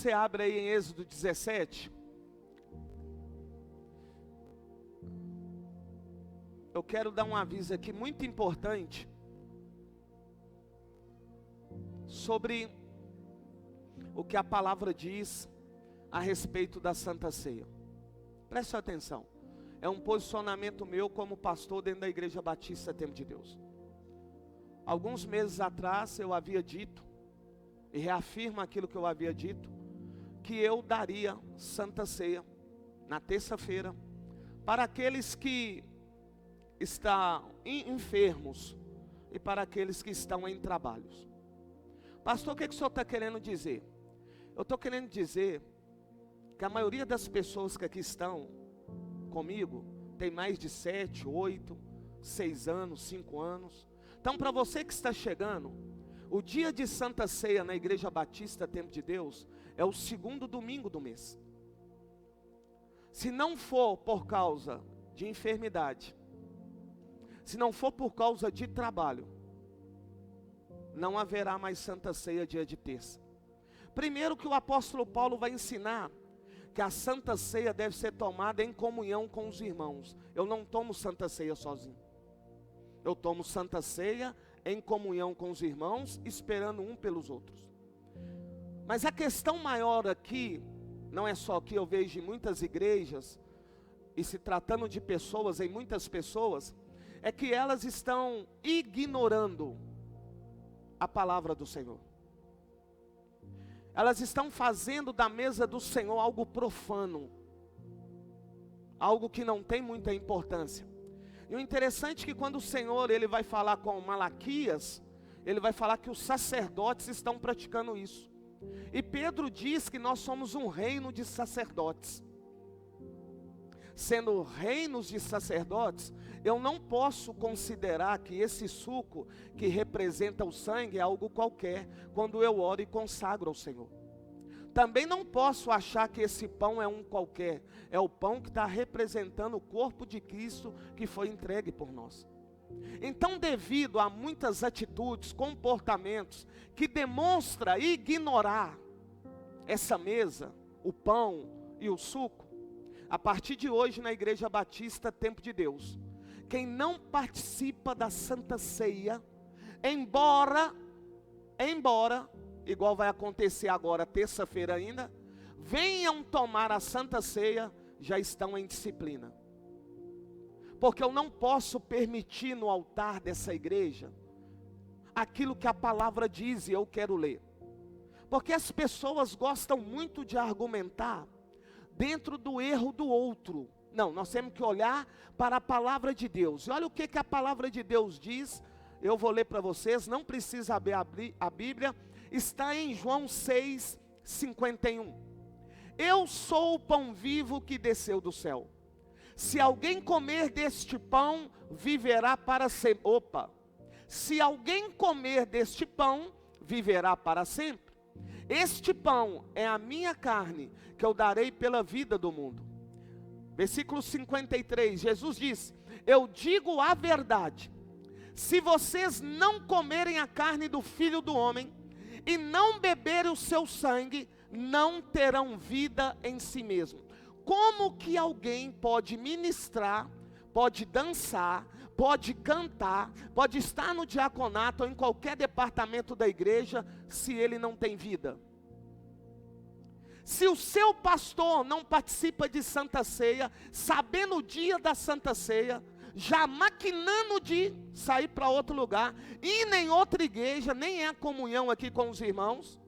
você abre aí em Êxodo 17, eu quero dar um aviso aqui muito importante sobre o que a palavra diz a respeito da Santa Ceia. Preste atenção, é um posicionamento meu como pastor dentro da Igreja Batista Tempo de Deus. Alguns meses atrás eu havia dito, e reafirmo aquilo que eu havia dito, que eu daria Santa Ceia na terça-feira para aqueles que estão enfermos e para aqueles que estão em trabalhos. Pastor, o que o senhor está querendo dizer? Eu estou querendo dizer que a maioria das pessoas que aqui estão comigo tem mais de 7, 8, 6 anos, 5 anos. Então, para você que está chegando, o dia de Santa Ceia na Igreja Batista Tempo de Deus é o segundo domingo do mês. Se não for por causa de enfermidade, se não for por causa de trabalho, não haverá mais Santa Ceia dia de terça. Primeiro que o apóstolo Paulo vai ensinar que a Santa Ceia deve ser tomada em comunhão com os irmãos. Eu não tomo Santa Ceia sozinho. Eu tomo Santa Ceia em comunhão com os irmãos, esperando um pelos outros. Mas a questão maior aqui, não é só que eu vejo em muitas igrejas, e se tratando de pessoas, em muitas pessoas, é que elas estão ignorando a palavra do Senhor. Elas estão fazendo da mesa do Senhor algo profano, algo que não tem muita importância. E o interessante é que quando o Senhor ele vai falar com Malaquias, ele vai falar que os sacerdotes estão praticando isso. E Pedro diz que nós somos um reino de sacerdotes. Sendo reinos de sacerdotes, eu não posso considerar que esse suco que representa o sangue é algo qualquer, quando eu oro e consagro ao Senhor. Também não posso achar que esse pão é um qualquer, é o pão que está representando o corpo de Cristo que foi entregue por nós. Então, devido a muitas atitudes, comportamentos que demonstram ignorar essa mesa, o pão e o suco, a partir de hoje na Igreja Batista Tempo de Deus, quem não participa da Santa Ceia, embora, igual vai acontecer agora, terça-feira ainda, venham tomar a Santa Ceia, já estão em disciplina. Porque eu não posso permitir no altar dessa igreja, aquilo que a palavra diz e eu quero ler. Porque as pessoas gostam muito de argumentar, dentro do erro do outro. Não, nós temos que olhar para a palavra de Deus. E olha o que a palavra de Deus diz, eu vou ler para vocês, não precisa abrir a Bíblia, está em João 6:51. Eu sou o pão vivo que desceu do céu. Se alguém comer deste pão, viverá para sempre. Se alguém comer deste pão, viverá para sempre. Este pão é a minha carne, que eu darei pela vida do mundo. Versículo 53, Jesus diz: eu digo a verdade, se vocês não comerem a carne do Filho do Homem, e não beberem o seu sangue, não terão vida em si mesmo. Como que alguém pode ministrar, pode dançar, pode cantar, pode estar no diaconato ou em qualquer departamento da igreja, se ele não tem vida? Se o seu pastor não participa de Santa Ceia, sabendo o dia da Santa Ceia, já maquinando de sair para outro lugar, e nem outra igreja, nem é a comunhão aqui com os irmãos,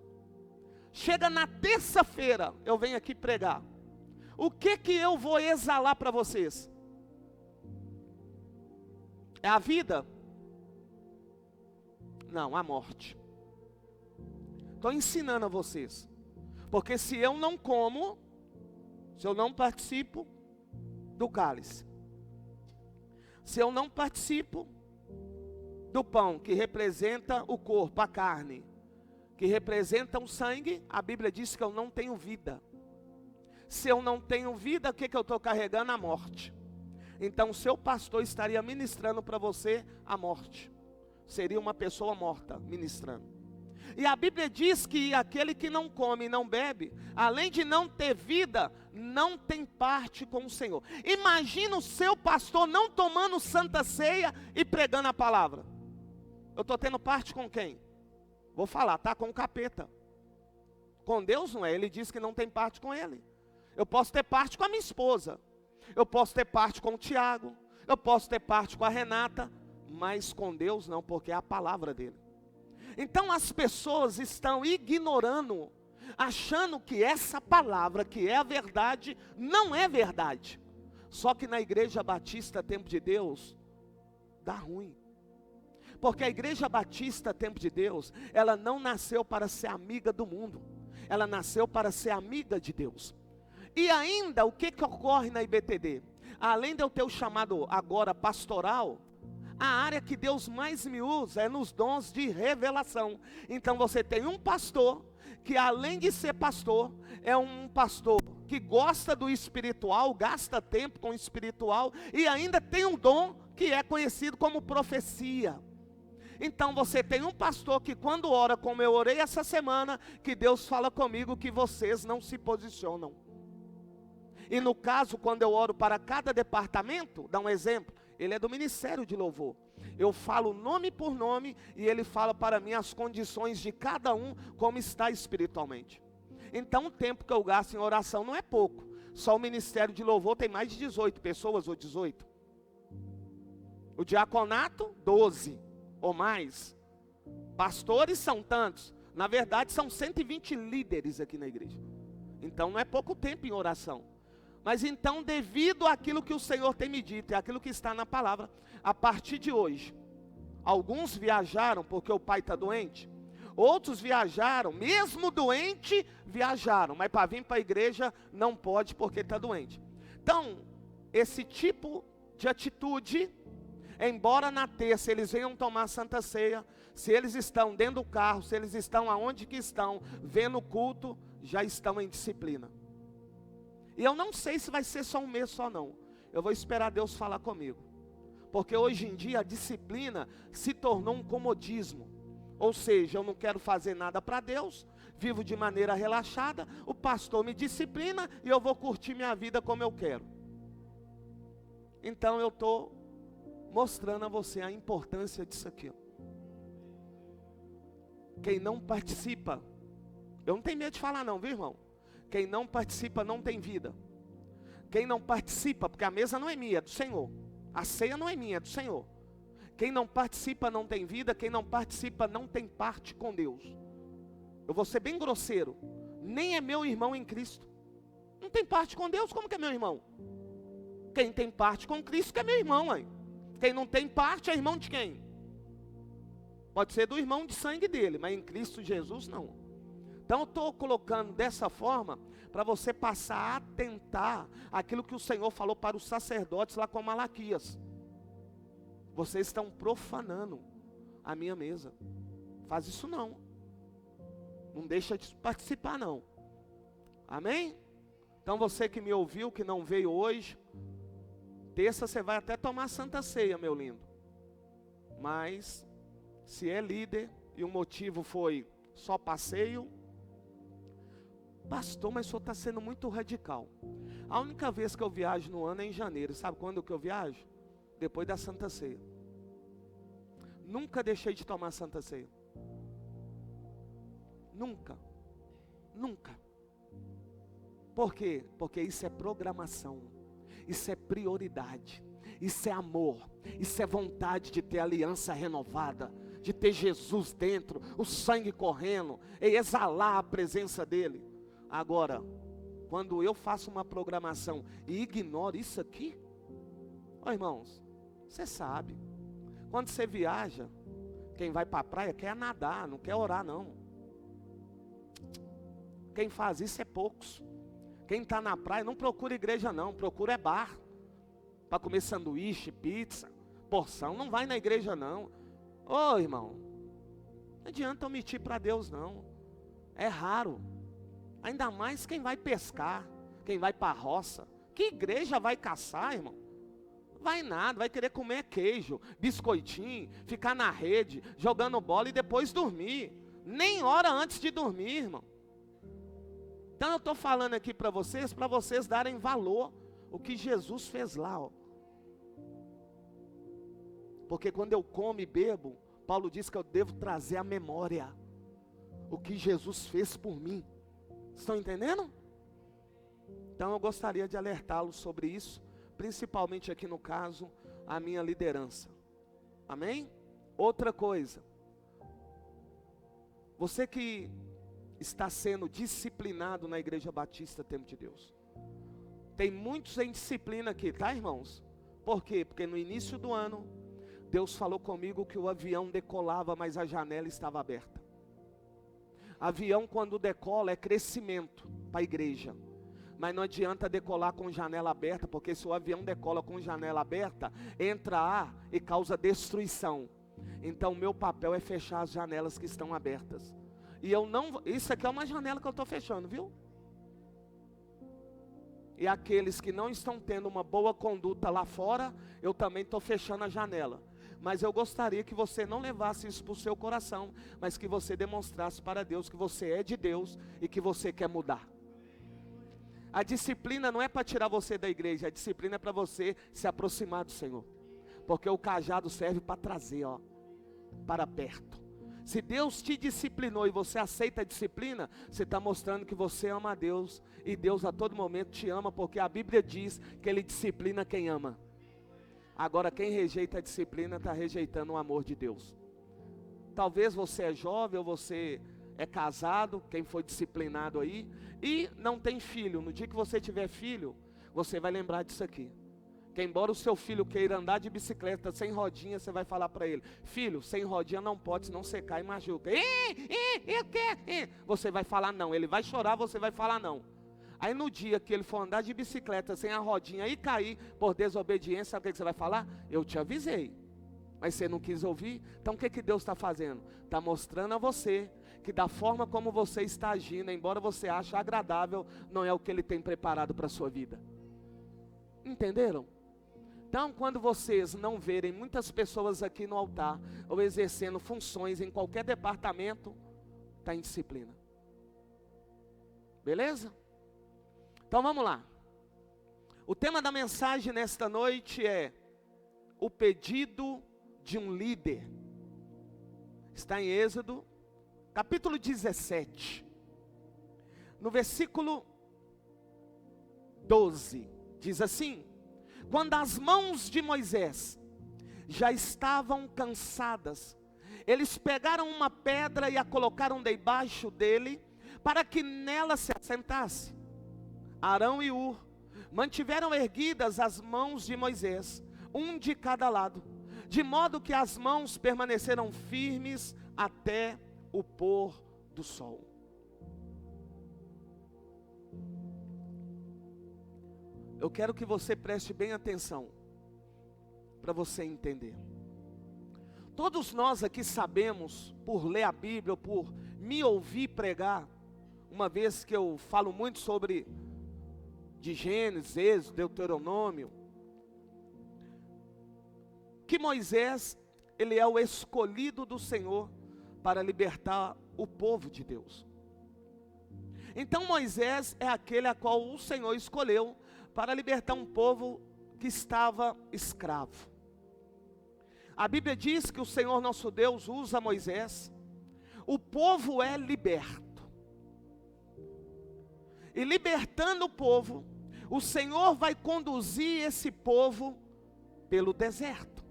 chega na terça-feira, eu venho aqui pregar, o que eu vou exalar para vocês? É a vida? Não, a morte. Estou ensinando a vocês. Porque se eu não como, se eu não participo do cálice, se eu não participo do pão que representa o corpo, a carne, que representa o sangue, a Bíblia diz que eu não tenho vida. Se eu não tenho vida, o que eu estou carregando? A morte. Então o seu pastor estaria ministrando para você a morte. Seria uma pessoa morta ministrando. E a Bíblia diz que aquele que não come e não bebe, além de não ter vida, não tem parte com o Senhor. Imagina o seu pastor não tomando santa ceia e pregando a palavra. Eu estou tendo parte com quem? Vou falar, tá? Com o capeta. Com Deus não é, ele diz que não tem parte com ele. Eu posso ter parte com a minha esposa. Eu posso ter parte com o Tiago. Eu posso ter parte com a Renata. Mas com Deus não, porque é a palavra dele. Então as pessoas estão ignorando, achando que essa palavra, que é a verdade, não é verdade. Só que na Igreja Batista Tempo de Deus, dá ruim. Porque a Igreja Batista Tempo de Deus, ela não nasceu para ser amiga do mundo. Ela nasceu para ser amiga de Deus. E ainda, o que ocorre na IBTD? Além de eu ter o chamado agora pastoral, a área que Deus mais me usa é nos dons de revelação. Então você tem um pastor, que além de ser pastor, é um pastor que gosta do espiritual, gasta tempo com o espiritual, e ainda tem um dom que é conhecido como profecia. Então você tem um pastor que quando ora, como eu orei essa semana, que Deus fala comigo que vocês não se posicionam. E no caso, quando eu oro para cada departamento, dá um exemplo, ele é do Ministério de Louvor. Eu falo nome por nome e ele fala para mim as condições de cada um, como está espiritualmente. Então o tempo que eu gasto em oração não é pouco. Só o Ministério de Louvor tem mais de 18 pessoas ou 18. O diaconato, 12 ou mais. Pastores são tantos. Na verdade são 120 líderes aqui na igreja. Então não é pouco tempo em oração. Mas então, devido àquilo que o Senhor tem me dito, e aquilo que está na palavra, a partir de hoje, alguns viajaram porque o pai está doente, outros viajaram, mesmo doente, viajaram, mas para vir para a igreja não pode porque está doente. Então, esse tipo de atitude, embora na terça eles venham tomar santa ceia, se eles estão dentro do carro, se eles estão aonde que estão, vendo o culto, já estão em disciplina. E eu não sei se vai ser só um mês só não. Eu vou esperar Deus falar comigo. Porque hoje em dia a disciplina se tornou um comodismo. Ou seja, eu não quero fazer nada para Deus, vivo de maneira relaxada, o pastor me disciplina e eu vou curtir minha vida como eu quero. Então eu estou mostrando a você a importância disso aqui. Quem não participa, eu não tenho medo de falar não, viu irmão? Quem não participa não tem vida. Quem não participa, porque a mesa não é minha, é do Senhor. A ceia não é minha, é do Senhor. Quem não participa não tem vida, quem não participa não tem parte com Deus. Eu vou ser bem grosseiro. Nem é meu irmão em Cristo. Não tem parte com Deus, como que é meu irmão? Quem tem parte com Cristo que é meu irmão, mãe. Quem não tem parte é irmão de quem? Pode ser do irmão de sangue dele, mas em Cristo Jesus não. Então eu estou colocando dessa forma para você passar a atentar aquilo que o Senhor falou para os sacerdotes lá com Malaquias. Vocês estão profanando a minha mesa. Faz isso não. Não deixa de participar não. Amém? Então você que me ouviu, que não veio hoje, terça você vai até tomar santa ceia, meu lindo. Mas se é líder e o motivo foi só passeio, pastor, mas o senhor está sendo muito radical. A única vez que eu viajo no ano é em janeiro. Sabe quando que eu viajo? Depois da Santa Ceia. Nunca deixei de tomar Santa Ceia. Nunca. Nunca. Por quê? Porque isso é programação. Isso é prioridade. Isso é amor. Isso é vontade de ter aliança renovada. De ter Jesus dentro. O sangue correndo. E exalar a presença dele. Agora, quando eu faço uma programação e ignoro isso aqui, ó irmãos, você sabe, quando você viaja, quem vai para a praia quer nadar, não quer orar não. Quem faz isso é poucos. Quem está na praia não procura igreja não, procura é bar, para comer sanduíche, pizza, porção, não vai na igreja não. Ô irmão, não adianta omitir para Deus não, é raro. Ainda mais quem vai pescar, quem vai para a roça. Que igreja vai caçar, irmão? Vai nada, vai querer comer queijo, biscoitinho, ficar na rede, jogando bola e depois dormir. Nem ora antes de dormir, irmão. Então eu estou falando aqui para vocês darem valor o que Jesus fez lá, ó. Porque quando eu como e bebo, Paulo diz que eu devo trazer à memória o que Jesus fez por mim. Estão entendendo? Então eu gostaria de alertá-los sobre isso, principalmente aqui no caso, a minha liderança. Amém? Outra coisa, você que está sendo disciplinado na Igreja Batista Tempo de Deus, tem muitos em disciplina aqui, tá, irmãos? Por quê? Porque no início do ano, Deus falou comigo que o avião decolava, mas a janela estava aberta. Avião, quando decola, é crescimento para a igreja. Mas não adianta decolar com janela aberta, porque se o avião decola com janela aberta, entra ar e causa destruição. Então meu papel é fechar as janelas que estão abertas. E eu não, isso aqui é uma janela que eu estou fechando, viu? E aqueles que não estão tendo uma boa conduta lá fora, eu também estou fechando a janela. Mas eu gostaria que você não levasse isso para o seu coração, mas que você demonstrasse para Deus que você é de Deus e que você quer mudar. A disciplina não é para tirar você da igreja, a disciplina é para você se aproximar do Senhor. Porque o cajado serve para trazer, ó, para perto. Se Deus te disciplinou e você aceita a disciplina, você está mostrando que você ama a Deus. E Deus a todo momento te ama, porque a Bíblia diz que Ele disciplina quem ama. Agora quem rejeita a disciplina está rejeitando o amor de Deus. Talvez você é jovem ou você é casado, quem foi disciplinado aí, e não tem filho. No dia que você tiver filho, você vai lembrar disso aqui. Que embora o seu filho queira andar de bicicleta sem rodinha, você vai falar para ele: filho, sem rodinha não pode, senão você cai e machuca. Eu quero. Você vai falar não, ele vai chorar, você vai falar não. Aí no dia que ele for andar de bicicleta sem a rodinha e cair por desobediência, sabe o que você vai falar? Eu te avisei, mas você não quis ouvir. Então o que Deus está fazendo? Está mostrando a você que da forma como você está agindo, embora você ache agradável, não é o que Ele tem preparado para a sua vida. Entenderam? Então quando vocês não verem muitas pessoas aqui no altar, ou exercendo funções em qualquer departamento, está em disciplina. Beleza? Então vamos lá. O tema da mensagem nesta noite é o pedido de um líder. Está em Êxodo, capítulo 17. No versículo 12, diz assim: quando as mãos de Moisés já estavam cansadas, eles pegaram uma pedra e a colocaram debaixo dele, para que nela se assentasse. Arão e Hur mantiveram erguidas as mãos de Moisés, um de cada lado, de modo que as mãos permaneceram firmes até o pôr do sol. Eu quero que você preste bem atenção, para você entender. Todos nós aqui sabemos, por ler a Bíblia, ou por me ouvir pregar, uma vez que eu falo muito sobre de Gênesis, Êxodo, Deuteronômio, que Moisés, ele é o escolhido do Senhor para libertar o povo de Deus. Então Moisés é aquele a qual o Senhor escolheu para libertar um povo que estava escravo. A Bíblia diz que o Senhor nosso Deus usa Moisés, o povo é liberto. E libertando o povo, o Senhor vai conduzir esse povo pelo deserto.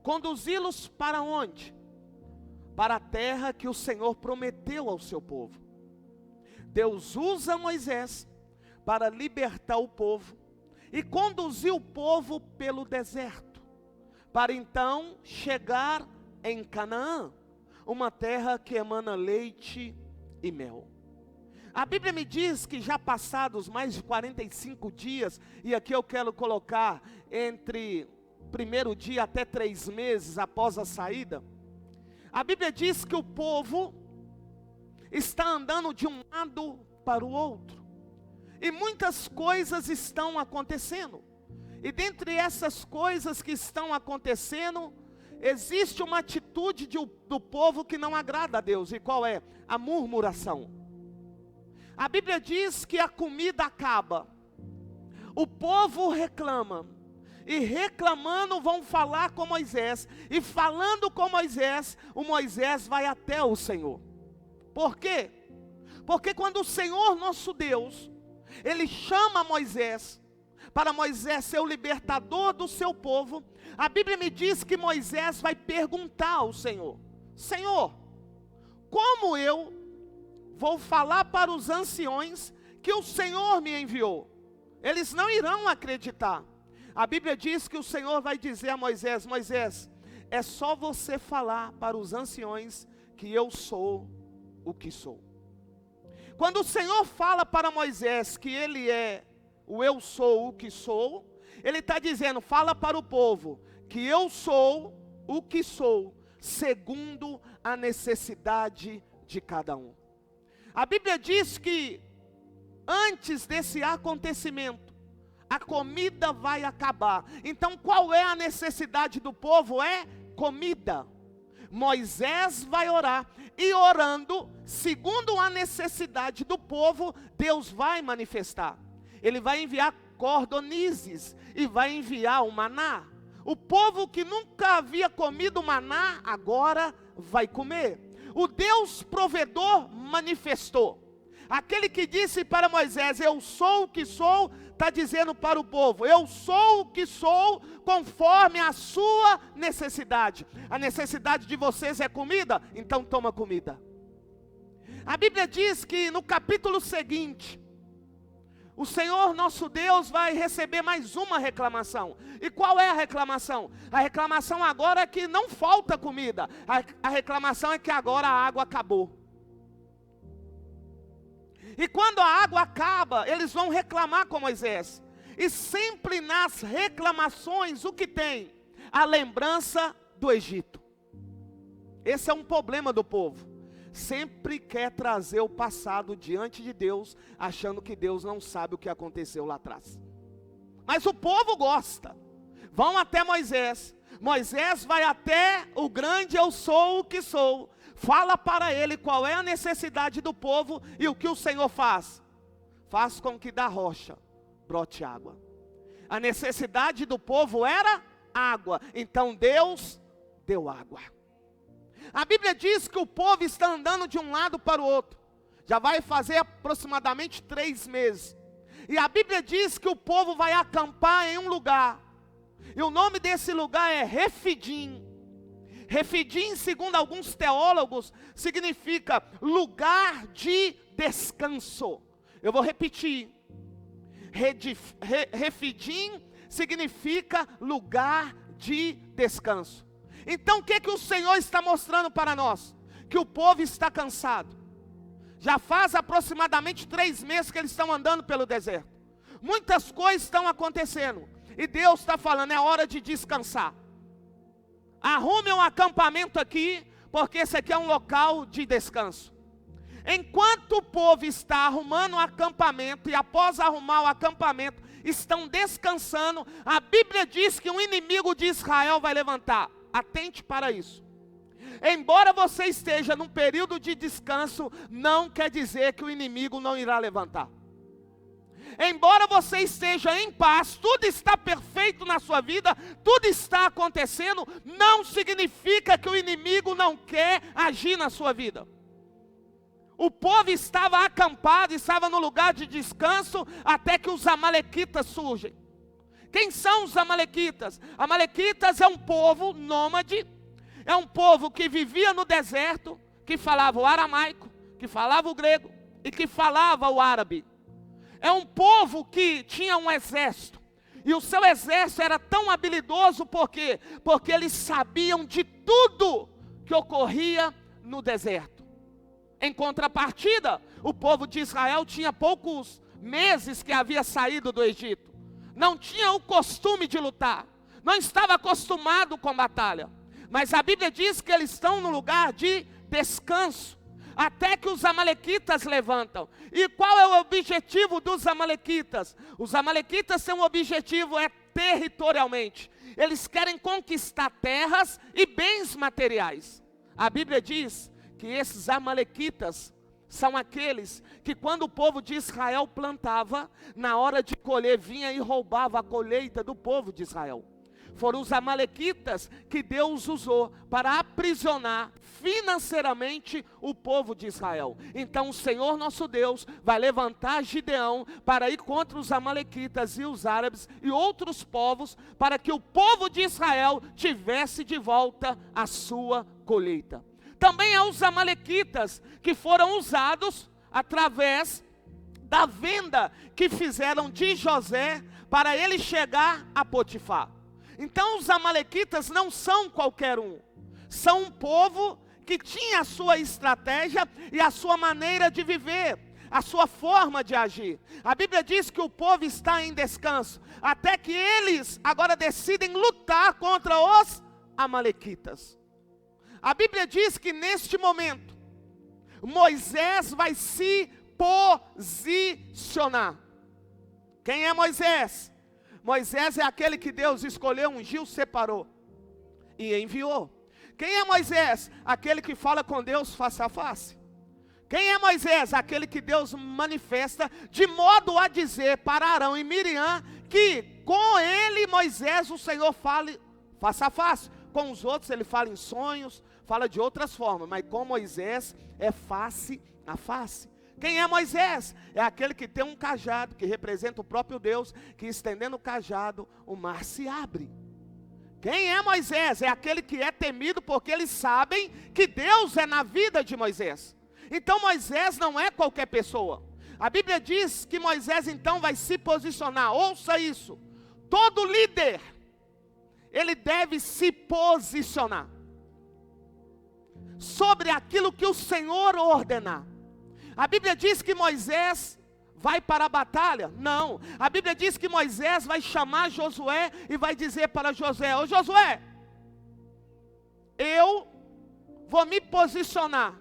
Conduzi-los para onde? Para a terra que o Senhor prometeu ao seu povo. Deus usa Moisés para libertar o povo e conduzir o povo pelo deserto, para então chegar em Canaã, uma terra que emana leite e mel. A Bíblia me diz que já passados mais de 45 dias, e aqui eu quero colocar entre primeiro dia até 3 meses após a saída, a Bíblia diz que o povo está andando de um lado para o outro, e muitas coisas estão acontecendo, e dentre essas coisas que estão acontecendo, existe uma atitude do povo que não agrada a Deus. E qual é? A murmuração. A Bíblia diz que a comida acaba. O povo reclama. E reclamando vão falar com Moisés. E falando com Moisés, o Moisés vai até o Senhor. Por quê? Porque quando o Senhor nosso Deus, Ele chama Moisés, para Moisés ser o libertador do seu povo, a Bíblia me diz que Moisés vai perguntar ao Senhor: Senhor, como eu vou falar para os anciões que o Senhor me enviou? Eles não irão acreditar. A Bíblia diz que o Senhor vai dizer a Moisés: Moisés, é só você falar para os anciões que eu sou o que sou. Quando o Senhor fala para Moisés que Ele é o eu sou o que sou, Ele está dizendo: fala para o povo que eu sou o que sou, segundo a necessidade de cada um. A Bíblia diz que antes desse acontecimento, a comida vai acabar. Então qual é a necessidade do povo? É comida. Moisés vai orar, e orando, segundo a necessidade do povo, Deus vai manifestar. Ele vai enviar cordonizes e vai enviar o maná. O povo que nunca havia comido maná, agora vai comer. O Deus provedor manifestou. Aquele que disse para Moisés: eu sou o que sou, está dizendo para o povo: eu sou o que sou, conforme a sua necessidade. A necessidade de vocês é comida? Então toma comida. A Bíblia diz que no capítulo seguinte, o Senhor nosso Deus vai receber mais uma reclamação. E qual é a reclamação? A reclamação agora é que não falta comida. A reclamação é que agora a água acabou. E quando a água acaba, eles vão reclamar com Moisés. E sempre nas reclamações, o que tem? A lembrança do Egito. Esse é um problema do povo. Sempre quer trazer o passado diante de Deus, achando que Deus não sabe o que aconteceu lá atrás. Mas o povo gosta. Vão até Moisés. Moisés vai até o grande eu sou o que sou. Fala para ele qual é a necessidade do povo, e o que o Senhor faz? Faz com que da rocha brote água. A necessidade do povo era água, então Deus deu água. A Bíblia diz que o povo está andando de um lado para o outro. Já vai fazer aproximadamente 3 meses. E a Bíblia diz que o povo vai acampar em um lugar. E o nome desse lugar é Refidim. Refidim, segundo alguns teólogos, significa lugar de descanso. Eu vou repetir. Refidim significa lugar de descanso. Então o que o Senhor está mostrando para nós? Que o povo está cansado. Já faz aproximadamente 3 meses que eles estão andando pelo deserto. Muitas coisas estão acontecendo. E Deus está falando: é hora de descansar. Arrume um acampamento aqui, porque esse aqui é um local de descanso. Enquanto o povo está arrumando um acampamento, e após arrumar o acampamento, estão descansando, a Bíblia diz que um inimigo de Israel vai levantar. Atente para isso. Embora você esteja num período de descanso, não quer dizer que o inimigo não irá levantar. Embora você esteja em paz, tudo está perfeito na sua vida, tudo está acontecendo, não significa que o inimigo não quer agir na sua vida. O povo estava acampado, estava no lugar de descanso, até que os amalequitas surgem. Quem são os amalequitas? Amalequitas é um povo nômade, é um povo que vivia no deserto, que falava o aramaico, que falava o grego e que falava o árabe. É um povo que tinha um exército, e o seu exército era tão habilidoso, por quê? Porque eles sabiam de tudo que ocorria no deserto. Em contrapartida, o povo de Israel tinha poucos meses que havia saído do Egito. Não tinha o costume de lutar, não estava acostumado com batalha. Mas a Bíblia diz que eles estão no lugar de descanso, até que os amalequitas levantam. E qual é o objetivo dos amalequitas? Os amalequitas têm um objetivo, é territorialmente. Eles querem conquistar terras e bens materiais. A Bíblia diz que esses amalequitas são aqueles que quando o povo de Israel plantava, na hora de colher vinha e roubava a colheita do povo de Israel. Foram os amalequitas que Deus usou para aprisionar financeiramente o povo de Israel. Então o Senhor nosso Deus vai levantar Gideão para ir contra os amalequitas e os árabes e outros povos, para que o povo de Israel tivesse de volta a sua colheita. Também há os amalequitas que foram usados através da venda que fizeram de José para ele chegar a Potifar. Então os amalequitas não são qualquer um, são um povo que tinha a sua estratégia e a sua maneira de viver, a sua forma de agir. A Bíblia diz que o povo está em descanso, até que eles agora decidem lutar contra os amalequitas. A Bíblia diz que neste momento, Moisés vai se posicionar. Quem é Moisés? Moisés é aquele que Deus escolheu, ungiu, separou e enviou. Quem é Moisés? Aquele que fala com Deus face a face. Quem é Moisés? Aquele que Deus manifesta de modo a dizer para Arão e Miriam que com ele, Moisés, o Senhor fale face a face. Com os outros ele fala em sonhos, fala de outras formas, mas com Moisés é face a face. Quem é Moisés? É aquele que tem um cajado, que representa o próprio Deus, que estendendo o cajado, o mar se abre. Quem é Moisés? É aquele que é temido, porque eles sabem que Deus é na vida de Moisés. Então Moisés não é qualquer pessoa. A Bíblia diz que Moisés então vai se posicionar. Ouça isso. Todo líder, ele deve se posicionar sobre aquilo que o Senhor ordenar. A Bíblia diz que Moisés vai para a batalha? Não. A Bíblia diz que Moisés vai chamar Josué e vai dizer para Josué: ô Josué, eu vou me posicionar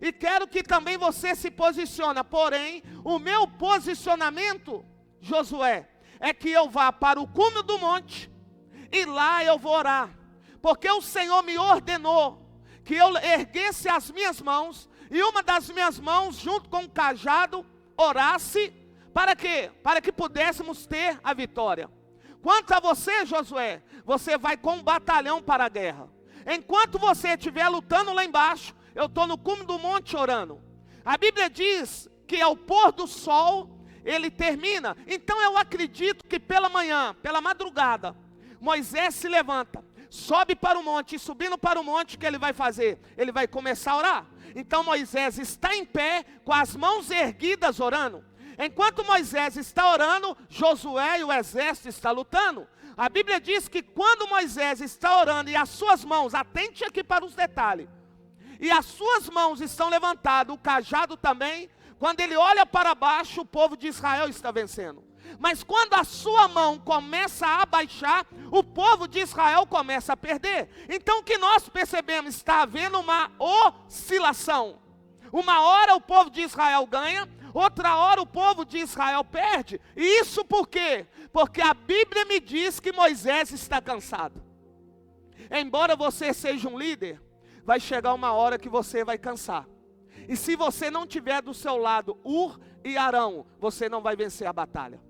e quero que também você se posicione. Porém, o meu posicionamento, Josué, é que eu vá para o cume do monte e lá eu vou orar, porque o Senhor me ordenou que eu erguesse as minhas mãos e uma das minhas mãos, junto com o cajado, orasse, para quê? Para que pudéssemos ter a vitória. Quanto a você, Josué, você vai com um batalhão para a guerra. Enquanto você estiver lutando lá embaixo, eu estou no cume do monte orando. A Bíblia diz que ao pôr do sol, ele termina. Então eu acredito que pela manhã, pela madrugada, Moisés se levanta, sobe para o monte, e subindo para o monte, o que ele vai fazer? Ele vai começar a orar. Então Moisés está em pé, com as mãos erguidas orando. Enquanto Moisés está orando, Josué e o exército está lutando. A Bíblia diz que quando Moisés está orando e as suas mãos, atente aqui para os detalhes, e as suas mãos estão levantadas, o cajado também, quando ele olha para baixo, o povo de Israel está vencendo. Mas quando a sua mão começa a abaixar, o povo de Israel começa a perder. Então o que nós percebemos? Está havendo uma oscilação. Uma hora o povo de Israel ganha, outra hora o povo de Israel perde. E isso por quê? Porque a Bíblia me diz que Moisés está cansado. Embora você seja um líder, vai chegar uma hora que você vai cansar. E se você não tiver do seu lado Ur e Arão, você não vai vencer a batalha.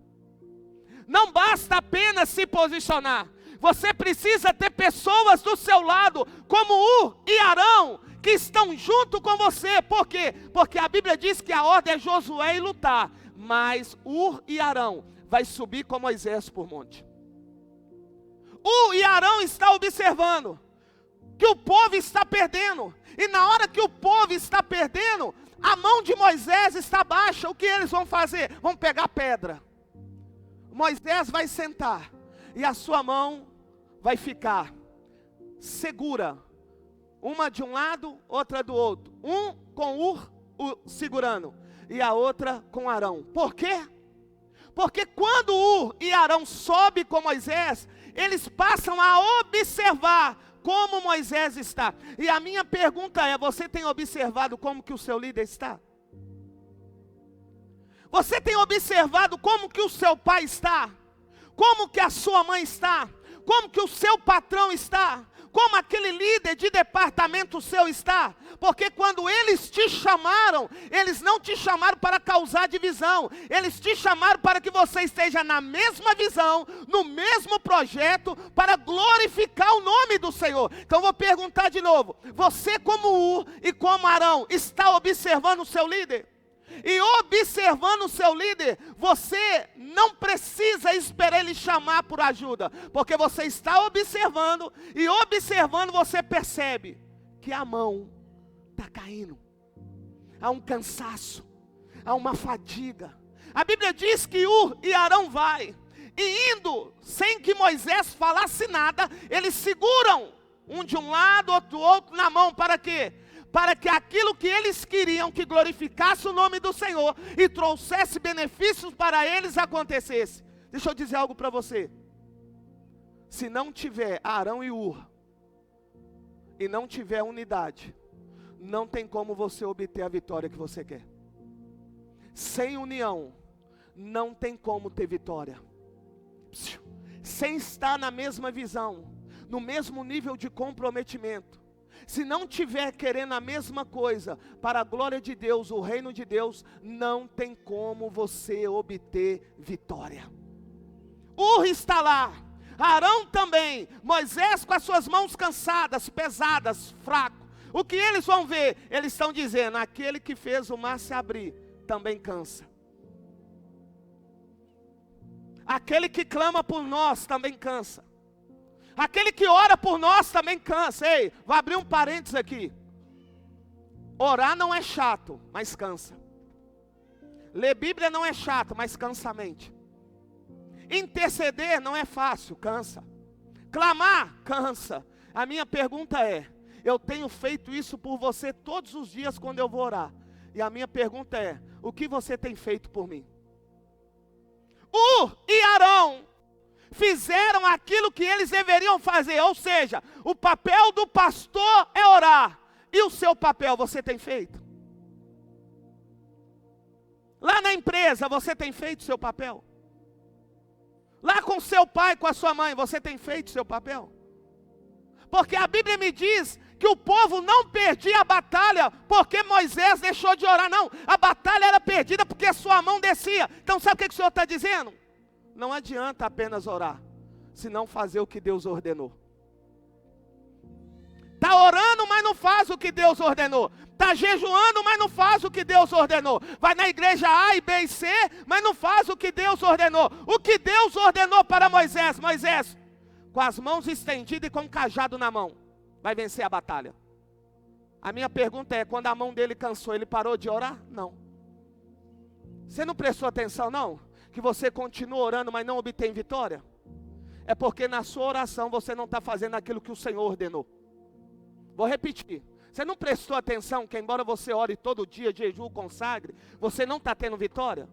Não basta apenas se posicionar. Você precisa ter pessoas do seu lado, como Ur e Arão, que estão junto com você. Por quê? Porque a Bíblia diz que a ordem é Josué e lutar. Mas Ur e Arão vai subir com Moisés por monte. Ur e Arão está observando que o povo está perdendo. E na hora que o povo está perdendo, a mão de Moisés está baixa. O que eles vão fazer? Vão pegar pedra. Moisés vai sentar e a sua mão vai ficar segura, uma de um lado, outra do outro, um com Ur segurando e a outra com Arão. Por quê? Porque quando Ur e Arão sobem com Moisés, eles passam a observar como Moisés está. E a minha pergunta é: você tem observado como que o seu líder está? Você tem observado como que o seu pai está? como que a sua mãe está, como que o seu patrão está, como aquele líder de departamento seu está, porque quando eles te chamaram, eles não te chamaram para causar divisão, eles te chamaram para que você esteja na mesma visão, no mesmo projeto, para glorificar o nome do Senhor. Então eu vou perguntar de novo, você como Ur e como Arão, está observando o seu líder? E observando o seu líder, você não precisa esperar ele chamar por ajuda, porque você está observando, e observando você percebe que a mão está caindo, há um cansaço, há uma fadiga. A Bíblia diz que Ur e Arão vai, e indo, sem que Moisés falasse nada, eles seguram, um de um lado, outro do outro na mão, para quê? Para que aquilo que eles queriam que glorificasse o nome do Senhor e trouxesse benefícios para eles acontecesse. Deixa eu dizer algo para você. Se não tiver Arão e Ur, e não tiver unidade, não tem como você obter a vitória que você quer. Sem união, não tem como ter vitória. Sem estar na mesma visão, no mesmo nível de comprometimento, se não tiver querendo a mesma coisa, para a glória de Deus, o reino de Deus, não tem como você obter vitória. Ur está lá, Arão também, Moisés com as suas mãos cansadas, pesadas, fraco. O que eles vão ver? Eles estão dizendo, aquele que fez o mar se abrir, também cansa. Aquele que clama por nós, também cansa. Aquele que ora por nós também cansa. Ei, vou abrir um parênteses aqui. Orar não é chato, mas cansa. Ler Bíblia não é chato, mas cansa a mente. Interceder não é fácil, cansa. Clamar, cansa. A minha pergunta é, eu tenho feito isso por você todos os dias quando eu vou orar. E a minha pergunta é, o que você tem feito por mim? Ur e Arão fizeram aquilo que eles deveriam fazer, ou seja, o papel do pastor é orar, e o seu papel você tem feito? Lá na empresa você tem feito o seu papel? Lá com seu pai, com a sua mãe, você tem feito o seu papel? Porque a Bíblia me diz que o povo não perdia a batalha porque Moisés deixou de orar, não, a batalha era perdida porque a sua mão descia. Então sabe o que o Senhor está dizendo? Não adianta apenas orar, senão fazer o que Deus ordenou. Está orando, mas não faz o que Deus ordenou. Está jejuando, mas não faz o que Deus ordenou. Vai na igreja A, e B e C, mas não faz o que Deus ordenou. O que Deus ordenou para Moisés? Moisés, com as mãos estendidas e com um cajado na mão, vai vencer a batalha. A minha pergunta é, quando a mão dele cansou, ele parou de orar? Não. Você não prestou atenção não? Que você continua orando, mas não obtém vitória? É porque na sua oração você não está fazendo aquilo que o Senhor ordenou. Vou repetir. Você não prestou atenção que embora você ore todo dia, jejum, consagre, você não está tendo vitória?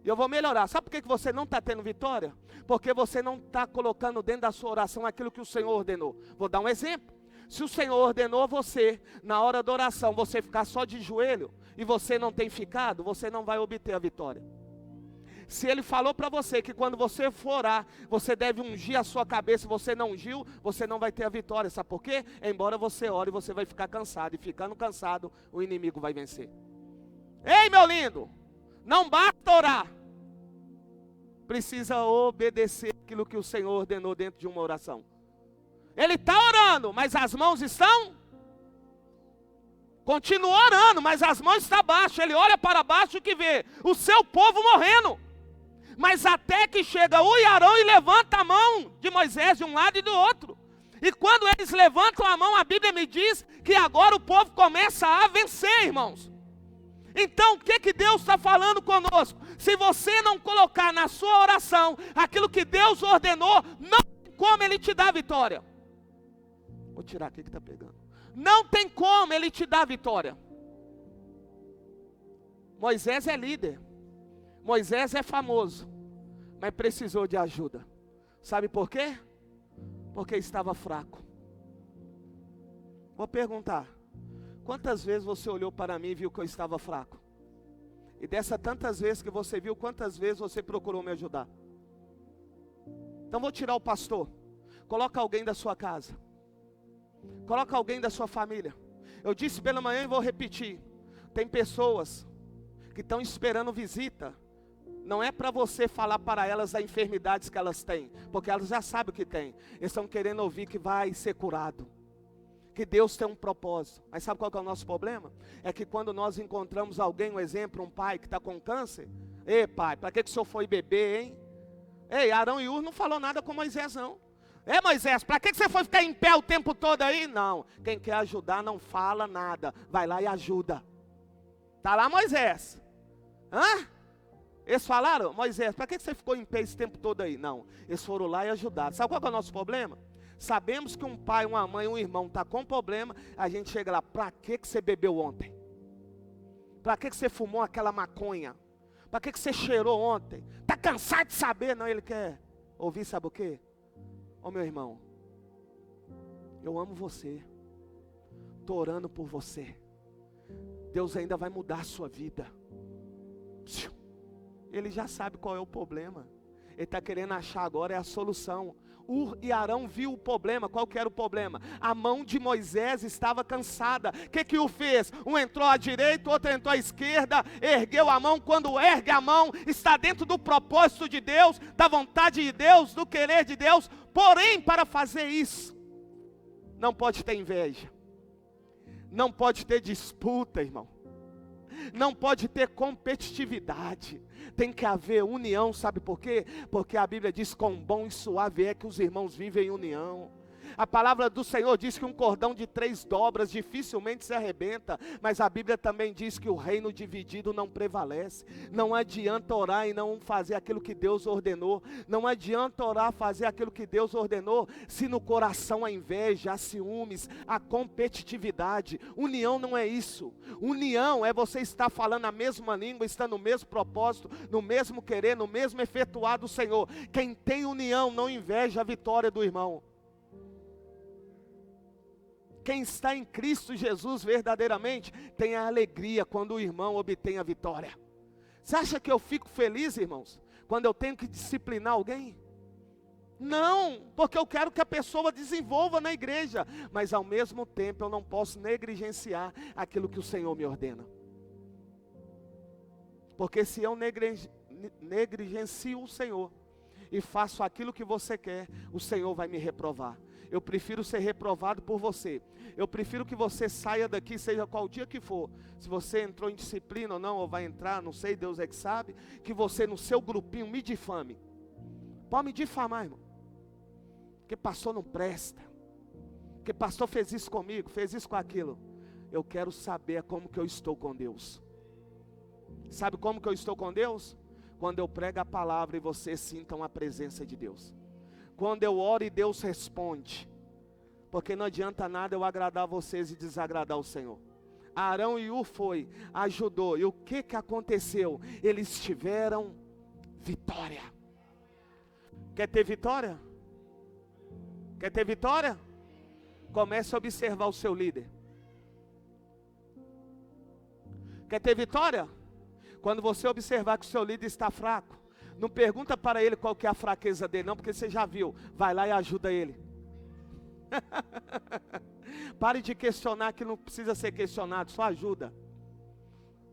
E eu vou melhorar. Sabe por que você não está tendo vitória? Porque você não está colocando dentro da sua oração aquilo que o Senhor ordenou. Vou dar um exemplo. Se o Senhor ordenou você, na hora da oração, você ficar só de joelho, e você não tem ficado, você não vai obter a vitória. Se Ele falou para você que quando você for orar, você deve ungir a sua cabeça, você não ungiu, você não vai ter a vitória. Sabe por quê? Embora você ore, você vai ficar cansado, e ficando cansado, o inimigo vai vencer. Ei, meu lindo, não basta orar, precisa obedecer aquilo que o Senhor ordenou dentro de uma oração. Ele está orando, mas as mãos estão? Continua orando, mas as mãos estão abaixo. Ele olha para baixo e que vê o seu povo morrendo. Mas até que chega o Arão e levanta a mão de Moisés de um lado e do outro. E quando eles levantam a mão, a Bíblia me diz que agora o povo começa a vencer, irmãos. Então o que Deus está falando conosco? Se você não colocar na sua oração aquilo que Deus ordenou, não tem como Ele te dar vitória. Vou tirar aqui que está pegando. Não tem como Ele te dar vitória. Moisés é líder. Moisés é famoso. Mas precisou de ajuda. Sabe por quê? Porque estava fraco. Vou perguntar. Quantas vezes você olhou para mim e viu que eu estava fraco? E dessas tantas vezes que você viu, quantas vezes você procurou me ajudar? Então vou tirar o pastor. Coloca alguém da sua casa. Coloca alguém da sua família. Eu disse pela manhã e vou repetir. Tem pessoas que estão esperando visita. Não é para você falar para elas das enfermidades que elas têm, porque elas já sabem o que tem. Eles estão querendo ouvir que vai ser curado, que Deus tem um propósito. Mas sabe qual que é o nosso problema? É que quando nós encontramos alguém, um exemplo, um pai que está com câncer. Ei pai, para que o senhor foi beber, hein? Ei, Arão e Ur não falou nada com Moisés não. É Moisés, para que você foi ficar em pé o tempo todo aí? Não, quem quer ajudar não fala nada, vai lá e ajuda. Está lá Moisés. Hã? Eles falaram, Moisés, para que você ficou em pé esse tempo todo aí? Não, eles foram lá e ajudaram. Sabe qual é o nosso problema? Sabemos que um pai, uma mãe, um irmão está com problema, a gente chega lá, para que você bebeu ontem? Para que você fumou aquela maconha? Para que você cheirou ontem? Está cansado de saber? Não, ele quer ouvir, sabe o quê? Ô meu irmão, eu amo você, estou orando por você, Deus ainda vai mudar a sua vida. Ele já sabe qual é o problema, ele está querendo achar agora é a solução. Ur e Arão viu o problema. Qual que era o problema? A mão de Moisés estava cansada. O que Ur fez? Um entrou à direita, o outro entrou à esquerda, ergueu a mão. Quando ergue a mão, está dentro do propósito de Deus, da vontade de Deus, do querer de Deus. Porém, para fazer isso, não pode ter inveja, não pode ter disputa, irmão, não pode ter competitividade, tem que haver união. Sabe por quê? Porque a Bíblia diz: quão bom e suave é que os irmãos vivem em união. A palavra do Senhor diz que um cordão de 3 dobras dificilmente se arrebenta, mas a Bíblia também diz que o reino dividido não prevalece. Não adianta orar e não fazer aquilo que Deus ordenou. Não adianta orar, fazer aquilo que Deus ordenou, se no coração há inveja, há ciúmes, há competitividade. União não é isso. União é você estar falando a mesma língua, estar no mesmo propósito, no mesmo querer, no mesmo efetuar do Senhor. Quem tem união não inveja a vitória do irmão. Quem está em Cristo Jesus verdadeiramente tem a alegria quando o irmão obtém a vitória. Você acha que eu fico feliz, irmãos, quando eu tenho que disciplinar alguém? Não, porque eu quero que a pessoa desenvolva na igreja, mas ao mesmo tempo eu não posso negligenciar aquilo que o Senhor me ordena. Porque se eu negligencio o Senhor e faço aquilo que você quer, o Senhor vai me reprovar. Eu prefiro ser reprovado por você. Eu prefiro que você saia daqui, seja qual dia que for. Se você entrou em disciplina ou não, ou vai entrar, não sei, Deus é que sabe. Que você no seu grupinho me difame. Pode me difamar, irmão. Porque pastor não presta. Porque pastor fez isso comigo, fez isso com aquilo. Eu quero saber como que eu estou com Deus. Sabe como que eu estou com Deus? Quando eu prego a palavra e vocês sintam a presença de Deus. Quando eu oro e Deus responde. Porque não adianta nada eu agradar vocês e desagradar o Senhor. Arão e Ur foi, ajudou. E o que aconteceu? Eles tiveram vitória. Quer ter vitória? Quer ter vitória? Comece a observar o seu líder. Quer ter vitória? Quando você observar que o seu líder está fraco, não pergunta para ele qual que é a fraqueza dele, não, porque você já viu. Vai lá e ajuda ele. Pare de questionar que não precisa ser questionado, só ajuda.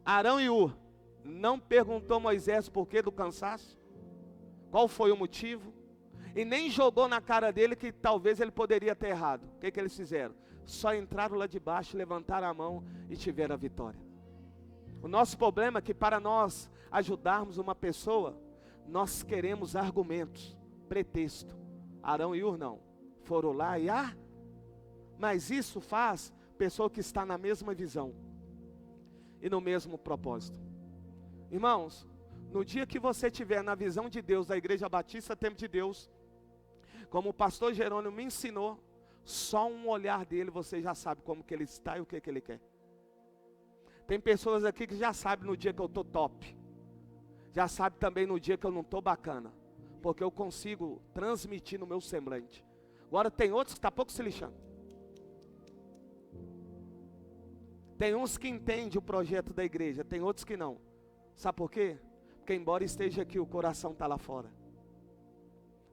Arão e Ur não perguntou a Moisés por que do cansaço, qual foi o motivo, e nem jogou na cara dele que talvez ele poderia ter errado. O que eles fizeram? Só entraram lá de baixo, levantaram a mão e tiveram a vitória. O nosso problema é que para nós ajudarmos uma pessoa, nós queremos argumentos, pretexto. Arão e Ur não, foram lá e mas isso faz pessoa que está na mesma visão e no mesmo propósito. Irmãos, no dia que você estiver na visão de Deus, da Igreja Batista Tempo de Deus, como o pastor Jerônimo me ensinou, só um olhar dele você já sabe como que ele está e o que ele quer. Tem pessoas aqui que já sabem no dia que eu estou top, já sabe também no dia que eu não estou bacana, porque eu consigo transmitir no meu semblante. Agora tem outros que estão pouco se lixando. Tem uns que entendem o projeto da igreja, tem outros que não. Sabe por quê? Porque embora esteja aqui, o coração está lá fora.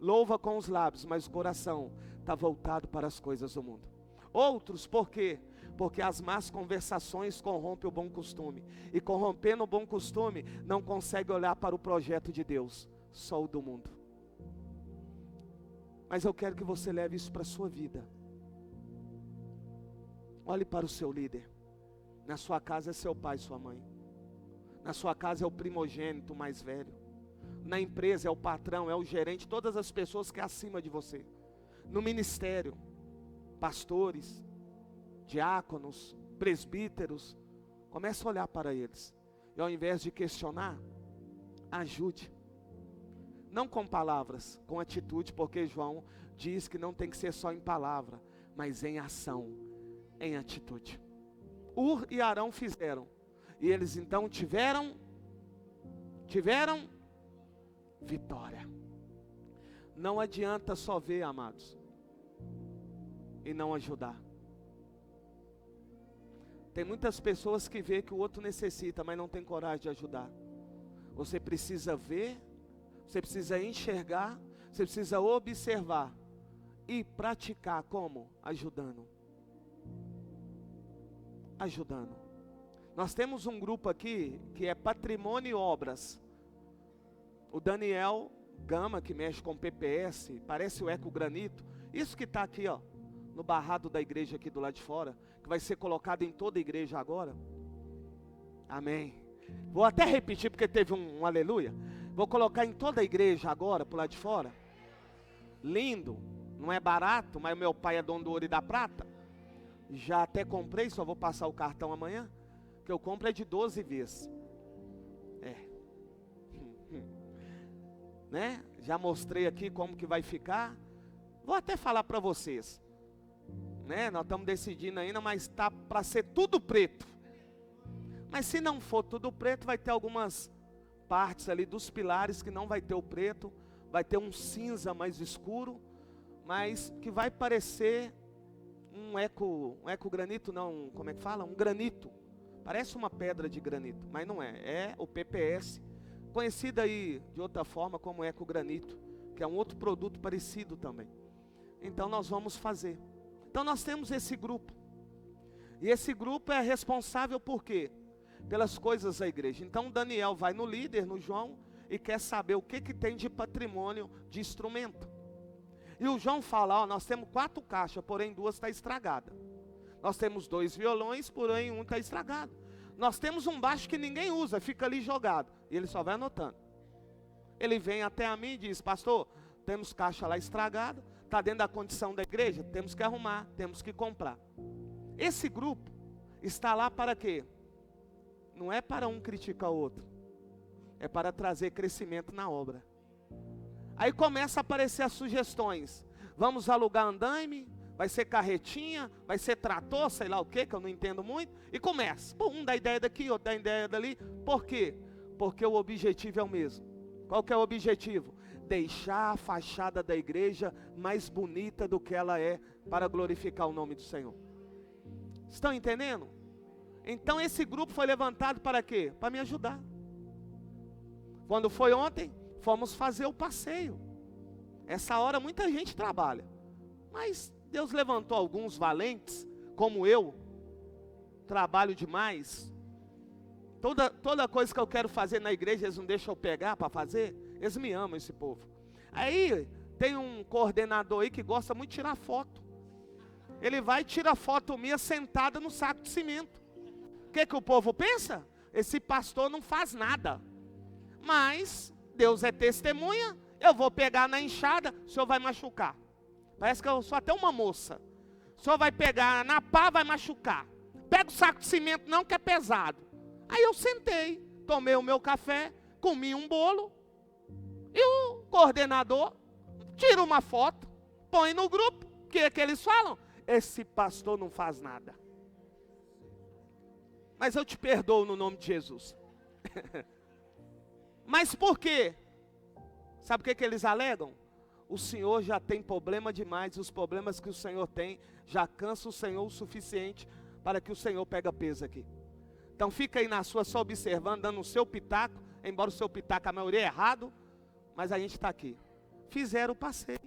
louva com os lábios, mas o coração está voltado para as coisas do mundo. Outros, por quê? Porque as más conversações corrompem o bom costume. E corrompendo o bom costume, não consegue olhar para o projeto de Deus, só o do mundo. Mas eu quero que você leve isso para a sua vida. Olhe para o seu líder. Na sua casa é seu pai e sua mãe. Na sua casa é o primogênito mais velho. Na empresa é o patrão, é o gerente, todas as pessoas que é acima de você. No ministério, pastores, diáconos, presbíteros, comece a olhar para eles. E ao invés de questionar, ajude. Não com palavras, com atitude, porque João diz que não tem que ser só em palavra, mas em ação, em atitude. Ur e Arão fizeram. E eles então tiveram vitória. Não adianta só ver, amados, e não ajudar. Tem muitas pessoas que vê que o outro necessita, mas não tem coragem de ajudar. Você precisa ver, você precisa enxergar, você precisa observar e praticar como? Ajudando. Ajudando. Nós temos um grupo aqui que é Patrimônio e Obras. O Daniel Gama, que mexe com PPS, parece o Eco Granito. Isso que está aqui, ó, no barrado da igreja aqui do lado de fora, que vai ser colocado em toda a igreja agora. Amém. Vou até repetir porque teve um aleluia. Vou colocar em toda a igreja agora, por lá de fora. Lindo, não é barato, mas meu pai é dono do ouro e da prata. Já até comprei, só vou passar o cartão amanhã. Que eu compro é de 12 vezes. Né? Já mostrei aqui como que vai ficar. Vou até falar para vocês. Né? Nós estamos decidindo ainda, mas está para ser tudo preto. Mas se não for tudo preto, vai ter algumas partes ali dos pilares que não vai ter o preto. Vai ter um cinza mais escuro, mas que vai parecer um eco granito, não, como é que fala? Um granito. Parece uma pedra de granito, mas não é. É o PPS, conhecida aí de outra forma como eco granito, que é um outro produto parecido também. Então nós vamos fazer. Então nós temos esse grupo. E esse grupo é responsável por quê? Pelas coisas da igreja. Então Daniel vai no líder, no João, e quer saber o que tem de patrimônio de instrumento. E o João fala, ó, nós temos 4 caixas, porém 2 está estragada. Nós temos 2 violões, porém 1 está estragado. Nós temos um baixo que ninguém usa, fica ali jogado. E ele só vai anotando. Ele vem até a mim e diz, pastor, temos caixa lá estragada, está dentro da condição da igreja, temos que arrumar, temos que comprar. Esse grupo está lá para quê? Não é para um criticar o outro. É para trazer crescimento na obra. Aí começa a aparecer as sugestões. Vamos alugar andaime, vai ser carretinha, vai ser trator, sei lá o que eu não entendo muito. E começa. Um dá ideia daqui, outro dá ideia dali. Por quê? Porque o objetivo é o mesmo. Qual que é o objetivo? Deixar a fachada da igreja mais bonita do que ela é, para glorificar o nome do Senhor. Estão entendendo? Então esse grupo foi levantado para quê? Para me ajudar. Quando foi ontem, fomos fazer o passeio. Essa hora muita gente trabalha. Mas Deus levantou alguns valentes, como eu. Trabalho demais. Toda coisa que eu quero fazer na igreja, eles não deixam eu pegar para fazer. Eles me amam, esse povo. Aí tem um coordenador aí que gosta muito de tirar foto. Ele vai e tira foto minha sentada no saco de cimento. O que o povo pensa? Esse pastor não faz nada. Mas Deus é testemunha, eu vou pegar na enxada, o senhor vai machucar. Parece que eu sou até uma moça. O senhor vai pegar na pá, vai machucar. Pega o saco de cimento não, que é pesado. Aí eu sentei, tomei o meu café, comi um bolo. E o coordenador tira uma foto, põe no grupo. O que é que eles falam? Esse pastor não faz nada. Mas eu te perdoo no nome de Jesus. Mas por quê? Sabe o que eles alegam? O Senhor já tem problema demais. Os problemas que o Senhor tem já cansa o Senhor o suficiente para que o Senhor pegue peso aqui. Então fica aí na sua só observando, dando o seu pitaco. Embora o seu pitaco a maioria é errado, mas a gente está aqui fizeram o passeio.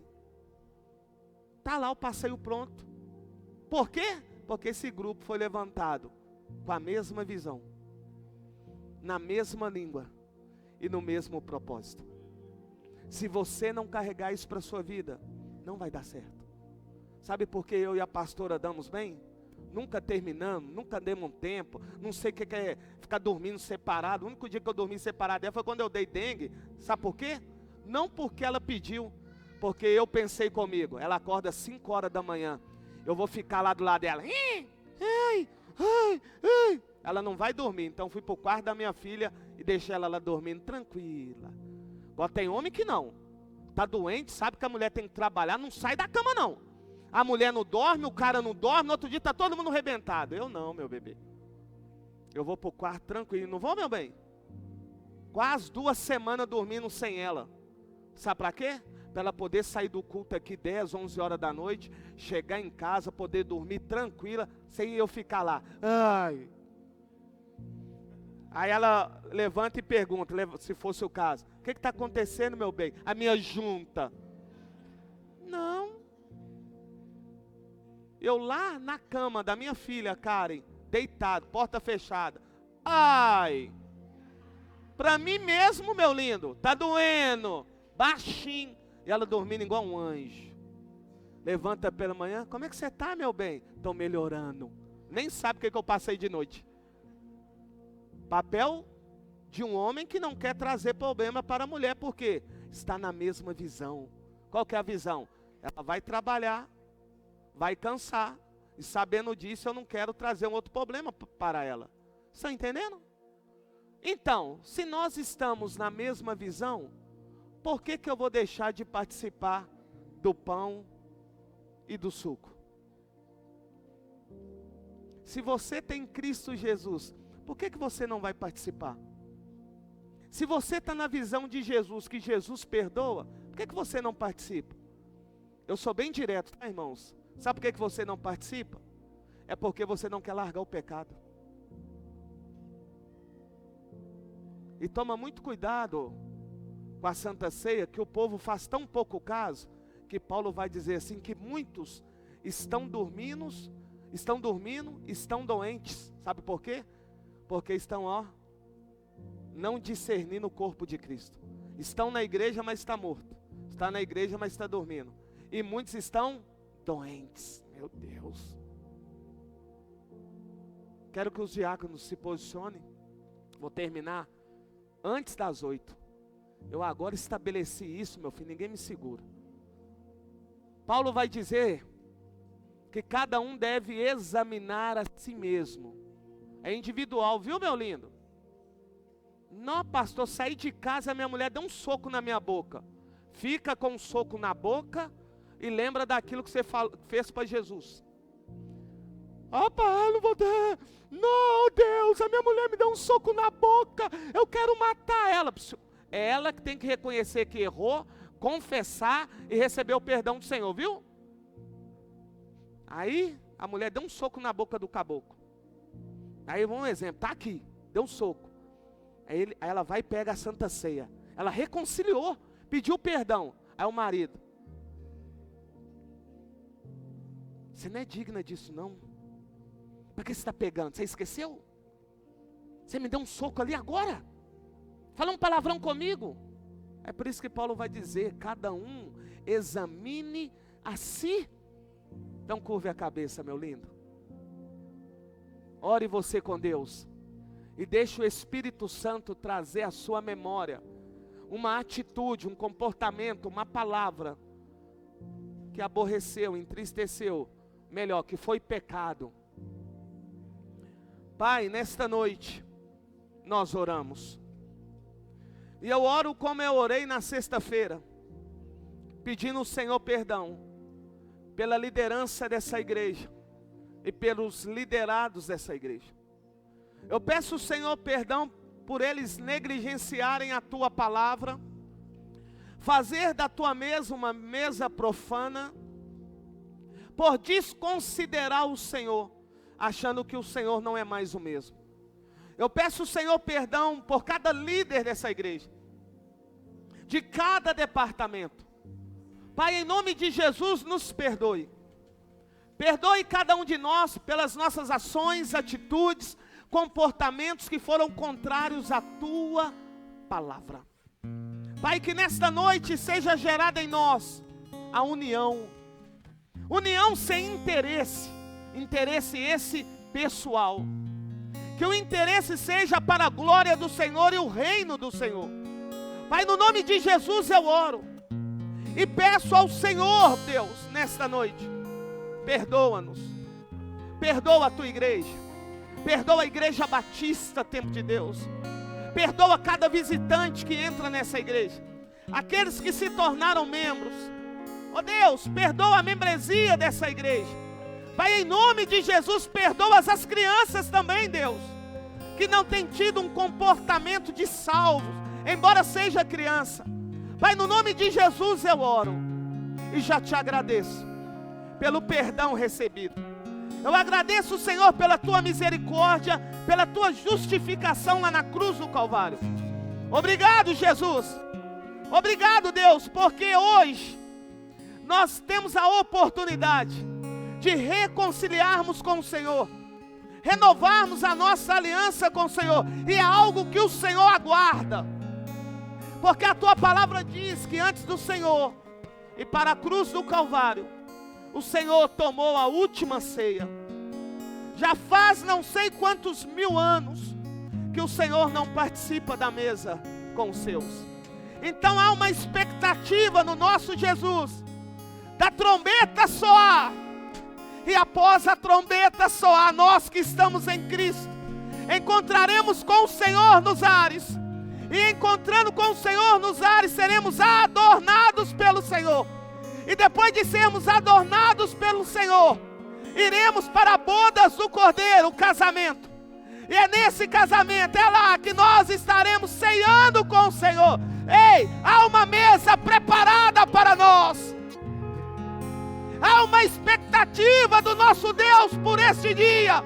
Está lá o passeio pronto. Por quê? Porque esse grupo foi levantado com a mesma visão, na mesma língua e no mesmo propósito. Se você não carregar isso para a sua vida, não vai dar certo. Sabe por que eu e a pastora damos bem? Nunca terminamos, nunca demos um tempo. Não sei o que é ficar dormindo separado. O único dia que eu dormi separado dela foi quando eu dei dengue. Sabe por quê? Não porque ela pediu, porque eu pensei comigo. Ela acorda 5 horas da manhã. Eu vou ficar lá do lado dela. Ela não vai dormir. Então fui para o quarto da minha filha e deixei ela lá dormindo tranquila. Agora tem homem que não. Está doente, sabe que a mulher tem que trabalhar, não sai da cama não. A mulher não dorme, o cara não dorme, no outro dia está todo mundo arrebentado. Eu não, meu bebê. Eu vou para o quarto tranquilo. Não vou, meu bem? Quase 2 semanas dormindo sem ela. Sabe para quê? Para ela poder sair do culto aqui 10, 11 horas da noite, chegar em casa, poder dormir tranquila, sem eu ficar lá. Ai. Aí ela levanta e pergunta, se fosse o caso, o que está acontecendo, meu bem? A minha junta. Não. Eu lá na cama da minha filha, Karen, deitado, porta fechada. Ai. Para mim mesmo, meu lindo, tá doendo. Baixinho. E ela dormindo igual um anjo. Levanta pela manhã. Como é que você está, meu bem? Estou melhorando. Nem sabe o que eu passei de noite. Papel de um homem que não quer trazer problema para a mulher. Por quê? Está na mesma visão. Qual que é a visão? Ela vai trabalhar, vai cansar. E sabendo disso, eu não quero trazer um outro problema para ela. Estão entendendo? Então, se nós estamos na mesma visão, por que eu vou deixar de participar do pão e do suco? Se você tem Cristo Jesus, por que você não vai participar? Se você está na visão de Jesus, que Jesus perdoa, por que você não participa? Eu sou bem direto, tá, irmãos? Sabe por que você não participa? É porque você não quer largar o pecado. E toma muito cuidado com a Santa Ceia, que o povo faz tão pouco caso, que Paulo vai dizer assim, que muitos estão dormindo, estão doentes. Sabe por quê? Porque estão, não discernindo o corpo de Cristo. Estão na igreja, mas está morto. Está na igreja, mas está dormindo. E muitos estão doentes. Meu Deus. Quero que os diáconos se posicionem. Vou terminar antes das 8. Eu agora estabeleci isso, meu filho, ninguém me segura. Paulo vai dizer que cada um deve examinar a si mesmo. É individual, viu, meu lindo? Não, pastor, saí de casa, minha mulher deu um soco na minha boca. Fica com um soco na boca e lembra daquilo que você fez para Jesus. Pai, eu não vou ter. Não, Deus, a minha mulher me deu um soco na boca. Eu quero matar ela. É ela que tem que reconhecer que errou, confessar e receber o perdão do Senhor, viu? Aí a mulher deu um soco na boca do caboclo. Aí um exemplo, tá aqui, deu um soco. Aí ela vai e pega a Santa Ceia. Ela reconciliou, pediu perdão. Aí o marido: você não é digna disso não. Para que você está pegando? Você esqueceu? Você me deu um soco ali agora? Fala um palavrão comigo. É por isso que Paulo vai dizer: cada um examine a si. Então curve a cabeça, meu lindo. Ore você com Deus. E deixe o Espírito Santo trazer à sua memória uma atitude, um comportamento, uma palavra que aborreceu, entristeceu, melhor, que foi pecado. Pai, nesta noite nós oramos. E eu oro como eu orei na sexta-feira, pedindo ao Senhor perdão pela liderança dessa igreja e pelos liderados dessa igreja. Eu peço ao Senhor perdão por eles negligenciarem a tua palavra, fazer da tua mesa uma mesa profana, por desconsiderar o Senhor, achando que o Senhor não é mais o mesmo. Eu peço ao Senhor perdão por cada líder dessa igreja, de cada departamento, Pai, em nome de Jesus, nos perdoe. Perdoe cada um de nós pelas nossas ações, atitudes, comportamentos que foram contrários à Tua palavra. Pai, que nesta noite seja gerada em nós a união. União sem interesse. Interesse esse pessoal. Que o interesse seja para a glória do Senhor e o reino do Senhor. Pai, no nome de Jesus eu oro. E peço ao Senhor, Deus, nesta noite. Perdoa-nos. Perdoa a Tua igreja. Perdoa a Igreja Batista Tempo de Deus. Perdoa cada visitante que entra nessa igreja. Aqueles que se tornaram membros. Ó Deus, perdoa a membresia dessa igreja. Pai, em nome de Jesus, perdoa as crianças também, Deus. Que não têm tido um comportamento de salvos, embora seja criança. Pai, no nome de Jesus eu oro. E já te agradeço pelo perdão recebido. Eu agradeço, Senhor, pela Tua misericórdia, pela Tua justificação lá na cruz do Calvário. Obrigado, Jesus. Obrigado, Deus, porque hoje nós temos a oportunidade de reconciliarmos com o Senhor, renovarmos a nossa aliança com o Senhor, e é algo que o Senhor aguarda, porque a Tua palavra diz que antes do Senhor e para a cruz do Calvário, o Senhor tomou a última ceia. Já faz não sei quantos mil anos que o Senhor não participa da mesa com os seus. Então há uma expectativa no nosso Jesus, da trombeta soar. E após a trombeta soar, nós que estamos em Cristo, encontraremos com o Senhor nos ares. E encontrando com o Senhor nos ares, seremos adornados pelo Senhor. E depois de sermos adornados pelo Senhor, iremos para bodas do Cordeiro, o casamento. E é nesse casamento, é lá que nós estaremos ceando com o Senhor. Ei, há uma mesa preparada para nós. Há uma expectativa do nosso Deus por este dia.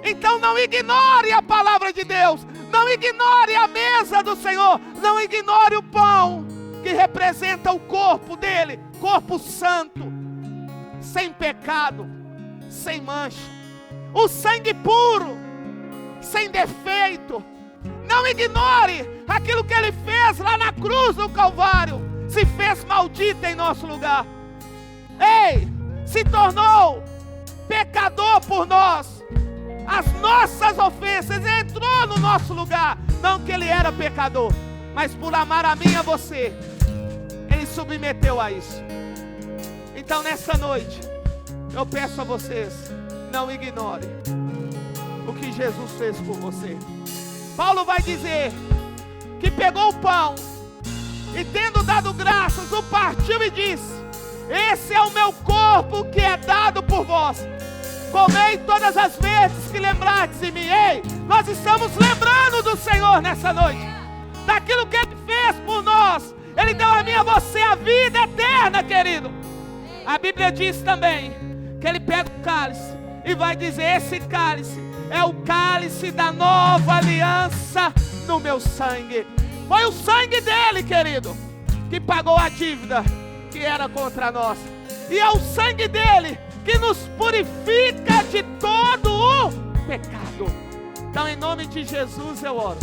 Então não ignore a palavra de Deus. Não ignore a mesa do Senhor. Não ignore o pão que representa o corpo dele. Corpo santo, sem pecado, sem mancha. O sangue puro, sem defeito. Não ignore aquilo que ele fez lá na cruz do Calvário. Se fez maldito em nosso lugar. Ei, se tornou pecador por nós. As nossas ofensas, entrou no nosso lugar. Não que ele era pecador, mas por amar a mim e a você, ele submeteu a isso. Então nessa noite, eu peço a vocês, não ignore o que Jesus fez por você. Paulo vai dizer que pegou o pão e tendo dado graças, o partiu e disse: esse é o meu corpo que é dado por vós. Comei todas as vezes que lembrardes de mim. Ei, nós estamos lembrando do Senhor nessa noite, daquilo que Ele fez por nós. Ele deu a mim e a você a vida eterna, querido. A Bíblia diz também que Ele pega o cálice e vai dizer: esse cálice é o cálice da nova aliança no meu sangue. Foi o sangue dele, querido, que pagou a dívida que era contra nós. E é o sangue dele que nos purifica de todo o pecado. Então em nome de Jesus eu oro.